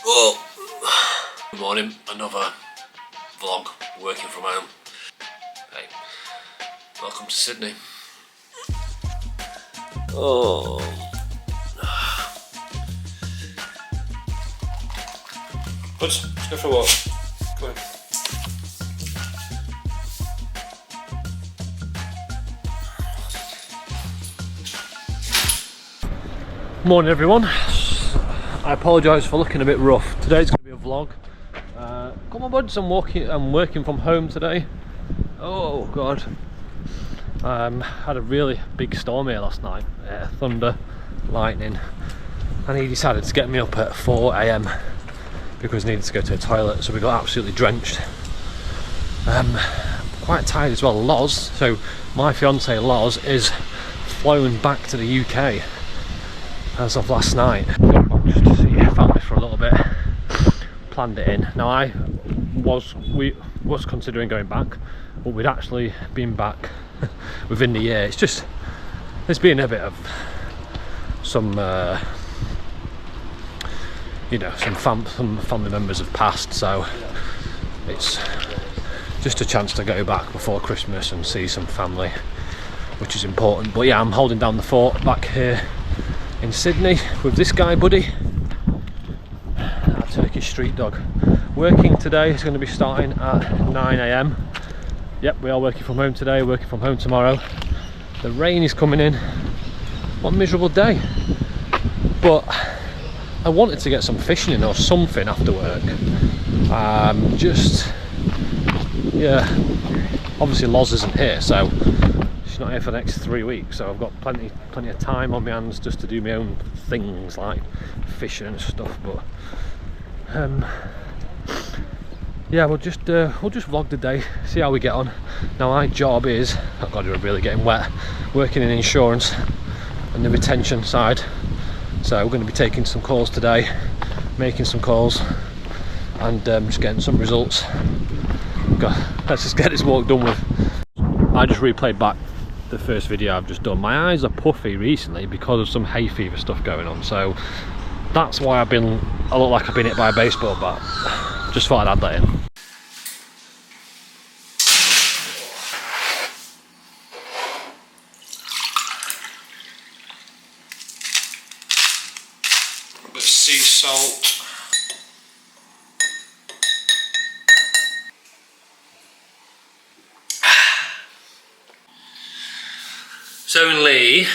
Oh, good morning, another vlog, working from home. Hey, welcome to Sydney. Oh. Let's go for a walk. Come on. Morning everyone. I apologise for looking a bit rough. Today's going to be a vlog. Come on buds, I'm working from home today. Oh god. Had a really big storm here last night. Thunder, lightning, and he decided to get me up at 4 AM because he needed to go to the toilet, so we got absolutely drenched. Quite tired as well. Loz, so my fiance Loz, is flown back to the UK as of last night. Got back just to see family for a little bit. Planned it in. Now we was considering going back, but we'd actually been back within the year. It's just there's been a bit of some some family members have passed, so it's just a chance to go back before Christmas and see some family, which is important. But yeah, I'm holding down the fort back here in Sydney with this guy, Buddy, our Turkish street dog. Working today is going to be starting at 9 AM. Yep, we are working from home today, working from home tomorrow. The rain is coming in. What a miserable day. But I wanted to get some fishing in or something after work. Yeah, obviously Loz isn't here, so she's not here for the next 3 weeks, so I've got plenty of time on my hands just to do my own things like fishing and stuff. But yeah, we'll just vlog the day, see how we get on. Now my job is, oh god, we're really getting wet, working in insurance and the retention side. So we're going to be taking some calls today, making some calls, and just getting some results. God, let's just get this walk done with. I just replayed back the first video I've just done. My eyes are puffy recently because of some hay fever stuff going on, so that's why I look like I've been hit by a baseball bat. Just thought I'd add that in. A bit of sea salt. It's only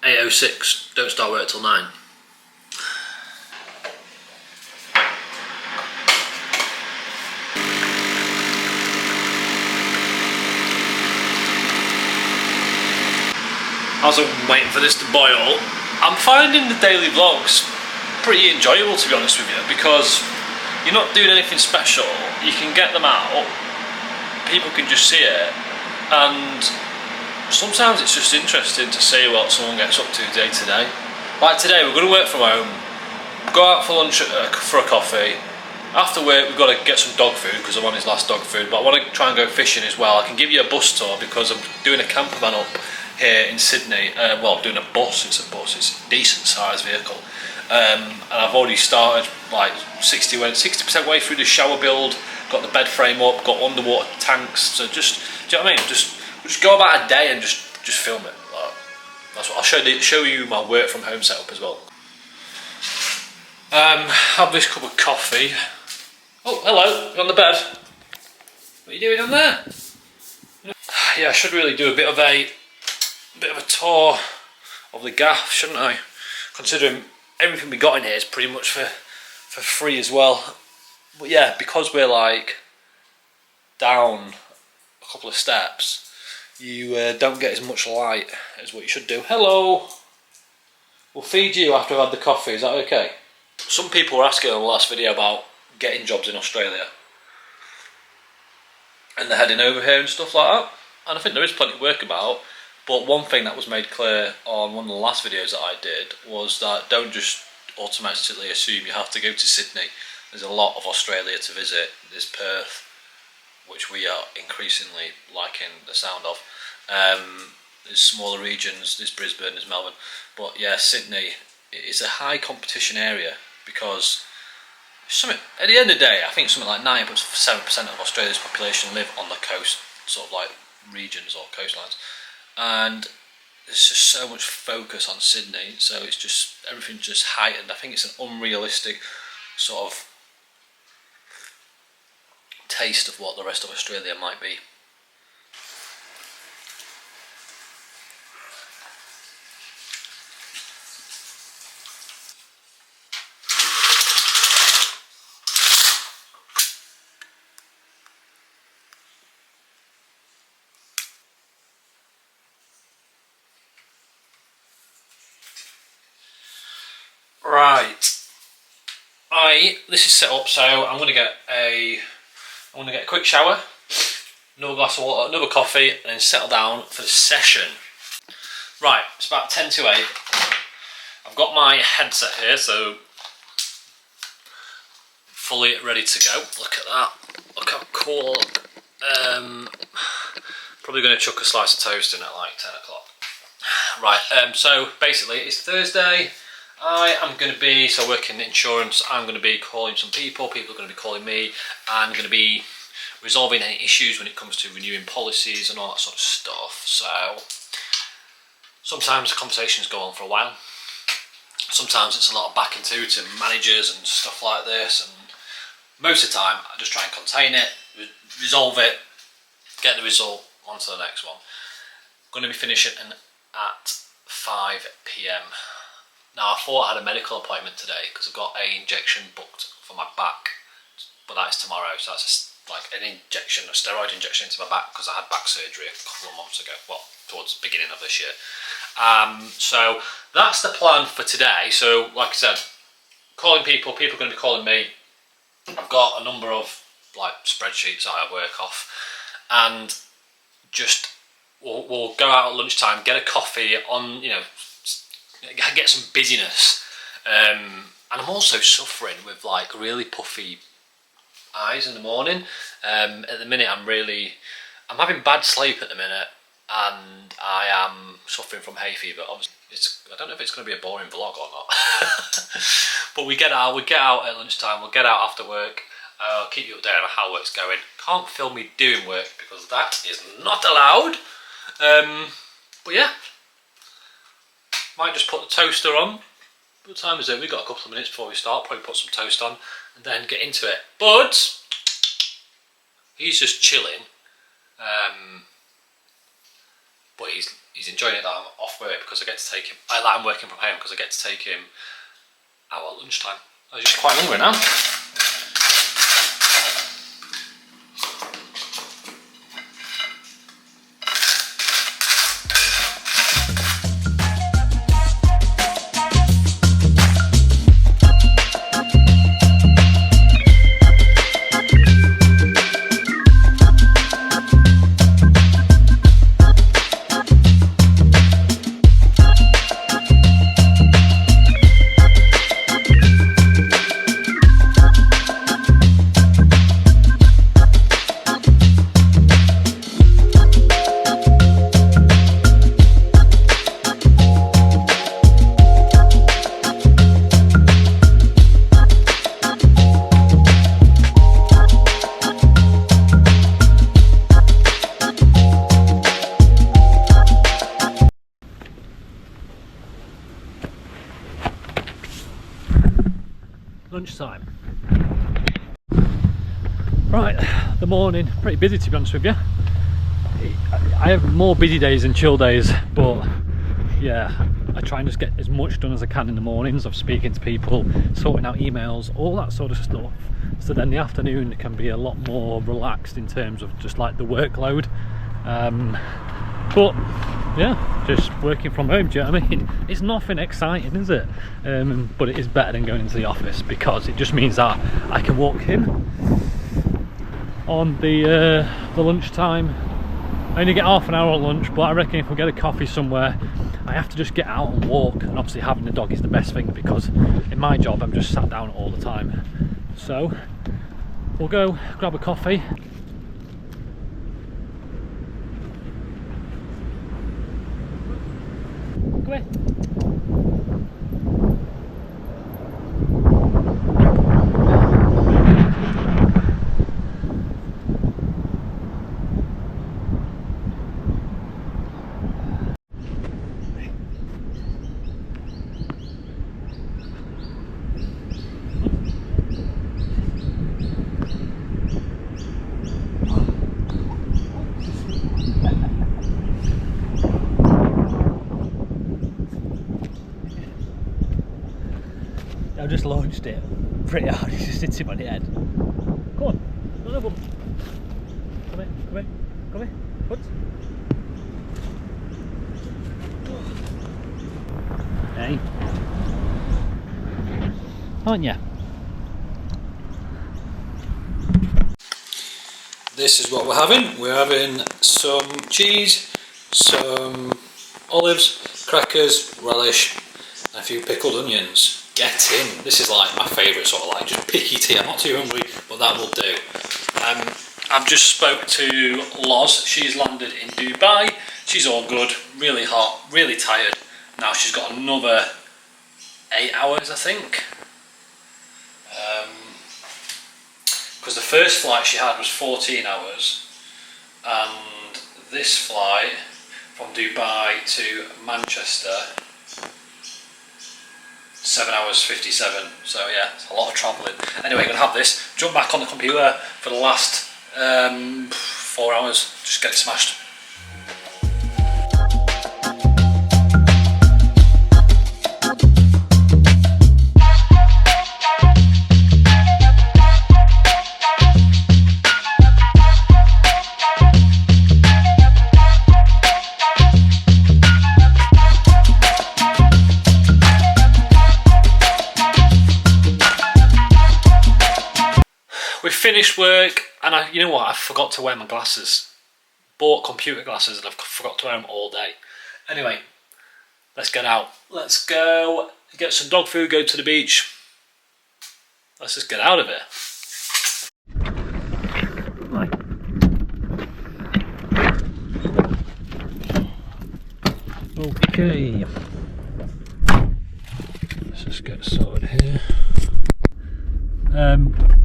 8:06, don't start work till 9. As I'm waiting for this to boil, I'm finding the daily vlogs pretty enjoyable, to be honest with you, because you're not doing anything special. You can get them out, people can just see it, and sometimes it's just interesting to see what someone gets up to day to day. Like today, we're going to work from home, go out for lunch for a coffee. After work, we've got to get some dog food because I'm on his last dog food, but I want to try and go fishing as well. I can give you a bus tour because I'm doing a camper van up here in Sydney. Well, I'm doing a bus, it's a decent sized vehicle. And I've already started like 60% way through the shower build, got the bed frame up, got underwater tanks. So just, do you know what I mean? Just go about a day and just film it. That's what I'll show you my work from home setup as well. Have this cup of coffee. Oh, hello, you're on the bed. What are you doing on there? Yeah, I should really do a bit of a tour of the gaff, shouldn't I? Considering everything we got in here is pretty much for free as well. But yeah, because we're like down a couple of steps, you don't get as much light as what you should do. Hello! We'll feed you after I've had the coffee, is that okay? Some people were asking in the last video about getting jobs in Australia, and they're heading over here and stuff like that, and I think there is plenty of work about. But one thing that was made clear on one of the last videos that I did was that don't just automatically assume you have to go to Sydney. There's a lot of Australia to visit. There's Perth, which we are increasingly liking the sound of. There's smaller regions, there's Brisbane, there's Melbourne. But yeah, Sydney, it's a high competition area because at the end of the day, I think something like 97% of Australia's population live on the coast, sort of like regions or coastlines, and there's just so much focus on Sydney, so it's just everything's just heightened. I think it's an unrealistic sort of taste of what the rest of Australia might be. Right, this is set up, so I'm going to get a quick shower, another glass of water, another coffee, and then settle down for the session. Right, it's about 10 to 8. I've got my headset here, so fully ready to go. Look at that, look how cool. Probably going to chuck a slice of toast in at like 10 o'clock. Right, so basically it's Thursday. I am going to be, so working in insurance, I'm going to be calling some people are going to be calling me, and going to be resolving any issues when it comes to renewing policies and all that sort of stuff. So sometimes the conversations go on for a while, sometimes it's a lot of back and to managers and stuff like this, and most of the time I just try and contain it, resolve it, get the result, on to the next one. I'm going to be finishing at 5 PM. Now, I thought I had a medical appointment today because I've got an injection booked for my back, but that's tomorrow. So that's like an injection, a steroid injection into my back, because I had back surgery a couple of months ago, well, towards the beginning of this year. So that's the plan for today. So like I said, calling people are going to be calling me. I've got a number of like spreadsheets that I work off, and just we'll go out at lunchtime, get a coffee on, get some busyness, and I'm also suffering with like really puffy eyes in the morning. At the minute I'm having bad sleep at the minute, and I am suffering from hay fever. Obviously, I don't know if it's going to be a boring vlog or not. But we get out at lunchtime, we'll get out after work. I'll keep you updated on how work's going. Can't film me doing work because that is not allowed. But yeah, might just put the toaster on. What time is it? We've got a couple of minutes before we start. Probably put some toast on and then get into it. But he's just chilling. But he's enjoying it that I'm off work because I get to take him. I'm working from home because I get to take him out at lunchtime. I'm just quite hungry now. Lunchtime. Right, the morning, pretty busy to be honest with you. I have more busy days than chill days, but yeah, I try and just get as much done as I can in the mornings of speaking to people, sorting out emails, all that sort of stuff. So then the afternoon can be a lot more relaxed in terms of just like the workload. But yeah, just working from home, do you know what I mean? It's nothing exciting, is it? But it is better than going into the office because it just means that I can walk in on the lunchtime. I only get half an hour at lunch, but I reckon if we get a coffee somewhere, I have to just get out and walk, and obviously having the dog is the best thing because in my job I'm just sat down all the time. So we'll go grab a coffee. Come here. I've just launched it pretty hard. It's just sitting on the head. Come on. No, come here, come here, come here. What? Hey. Aren't ya? This is what we're having. We're having some cheese, some olives, crackers, relish, and a few pickled onions. Get in. This is like my favourite sort of like just picky tea. I'm not too hungry, but that will do. I've just spoke to Loz. She's landed in Dubai. She's all good, really hot, really tired. Now she's got another 8 hours, I think. Because the first flight she had was 14 hours, and this flight from Dubai to Manchester, 7 hours 57. So yeah, it's a lot of travelling. Anyway, gonna have this. Jump back on the computer for the last 4 hours. Just get it smashed. We finished work, and you know what? I forgot to wear my glasses. Bought computer glasses, and I forgot to wear them all day. Anyway, let's get out. Let's go get some dog food. Go to the beach. Let's just get out of here. Okay. Let's just get sorted here.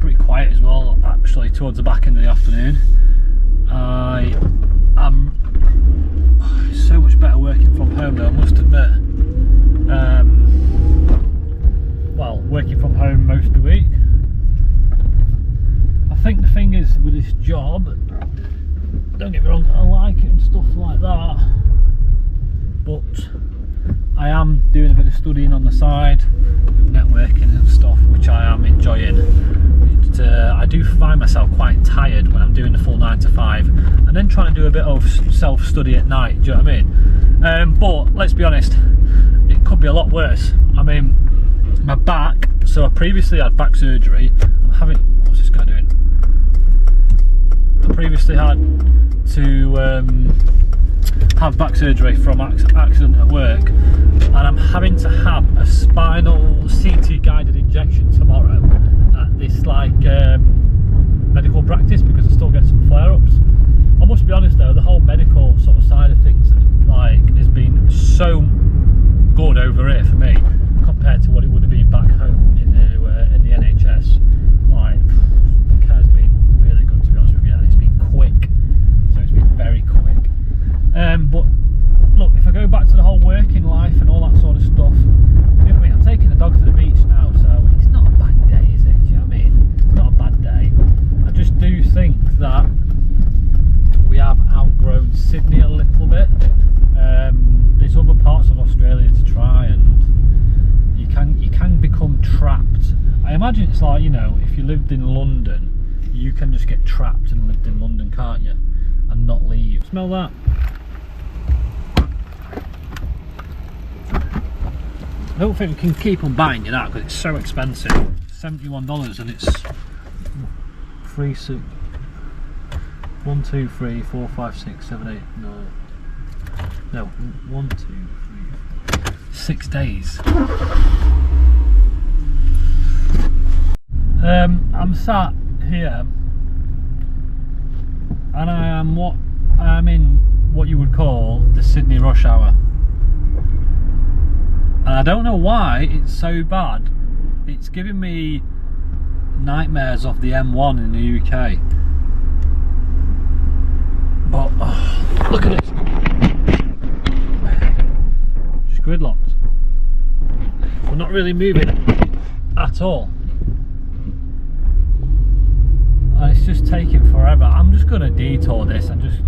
Pretty quiet as well, actually, towards the back end of the afternoon. I am so much better working from home though, I must admit. Well, working from home most of the week. I think the thing is with this job, don't get me wrong, I like it and stuff like that, but I am doing a bit of studying on the side, networking and stuff, which I am enjoying. I do find myself quite tired when I'm doing the full 9 to 5 and then trying to do a bit of self-study at night, do you know what I mean? But let's be honest, it could be a lot worse. I mean, my back, so I previously had back surgery. I'm having, what's this guy doing? I previously had to have back surgery from accident at work, and I'm having to have a spinal CT guided injection tomorrow at this like medical practice because I still get some flare-ups. I must be honest though, the whole medical sort of side of things like has been so good over here for me compared to what it would have been back home in the NHS. Like, the care's been really good, to be honest with you, and it's been quick, so it's been very quick. But look, if I go back to the whole working life and all that sort of stuff, you know what I mean? I'm taking the dog to the beach now, so it's not a bad day, is it? Do you know what I mean? It's not a bad day. I just do think that we have outgrown Sydney a little bit. There's other parts of Australia to try, and you can become trapped. I imagine it's like, you know, if you lived in London, you can just get trapped and lived in London, can't you? And not leave. Smell that? I don't think we can keep on buying you that because it's so expensive. $71 and it's free soup. 1, 2, 3, 4, 5, 6, 7, 8, 9. No, 1, 2, 3, 6 days. I'm sat here and I'm in what you would call the Sydney rush hour. And I don't know why it's so bad. It's giving me nightmares of the M1 in the UK. But oh, look at it. Just gridlocked. We're not really moving at all. And it's just taking forever. I'm just going to detour this and just...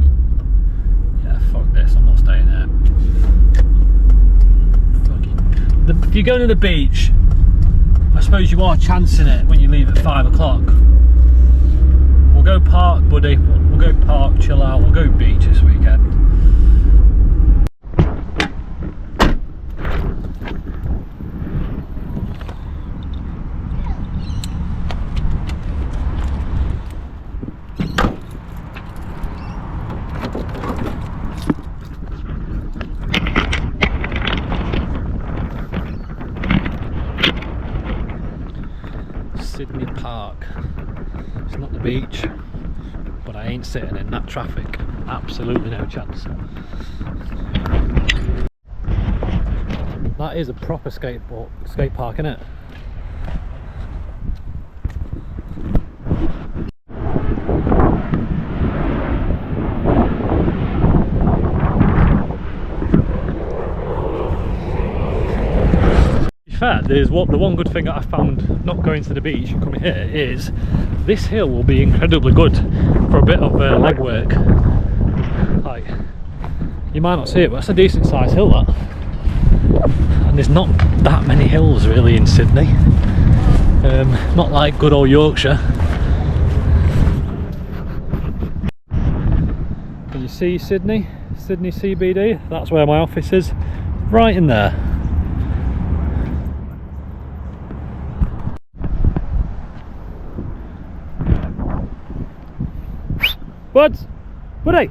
Yeah, fuck this. I'm not staying there. If you go to the beach I suppose you are chancing it when you leave at 5 o'clock. We'll go park, buddy. We'll go park, chill out. We'll go beach this weekend. Sydney Park. It's not the beach, but I ain't sitting in that traffic. Absolutely no chance. That is a proper skate park, isn't it? Fair, there's the one good thing that I found not going to the beach and coming here is this hill will be incredibly good for a bit of legwork. Like, you might not see it, but it's a decent sized hill, that. And there's not that many hills really in Sydney. Not like good old Yorkshire. Can you see Sydney? Sydney CBD? That's where my office is. Right in there. Buds! Buddy!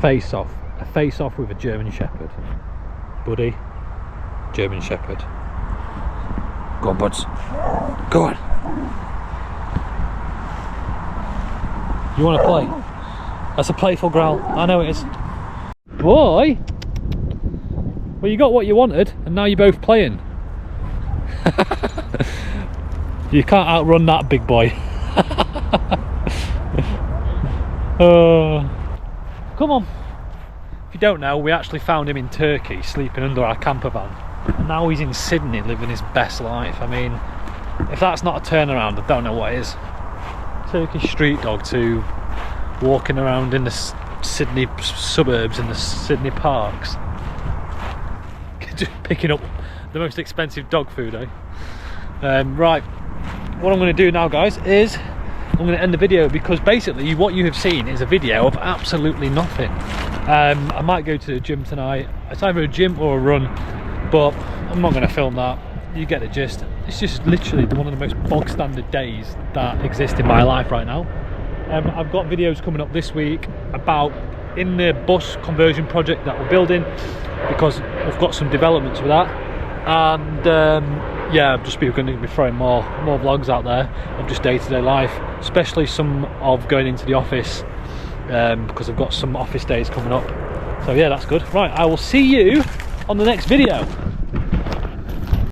A face off with a German Shepherd. Buddy, German Shepherd. Go on, Buds. Go on. You want to play? That's a playful growl. I know it is. Boy! Well, you got what you wanted, and now you're both playing. You can't outrun that, big boy. Come on. If you don't know, we actually found him in Turkey sleeping under our camper van, and now he's in Sydney living his best life. I mean, if that's not a turnaround, I don't know what is. Turkish street dog to walking around in the Sydney suburbs, in the Sydney parks, just picking up the most expensive dog food, eh? Right, what I'm going to do now, guys, is I'm going to end the video, because basically what you have seen is a video of absolutely nothing. I might go to the gym tonight. It's either a gym or a run, but I'm not going to film that. You get the gist. It's just literally one of the most bog standard days that exist in my life right now. I've got videos coming up this week about in the bus conversion project that we're building, because we've got some developments with that. And yeah, I'm just going to be throwing more vlogs out there of just day-to-day life, especially some of going into the office, because I've got some office days coming up. So yeah, that's good. Right, I will see you on the next video.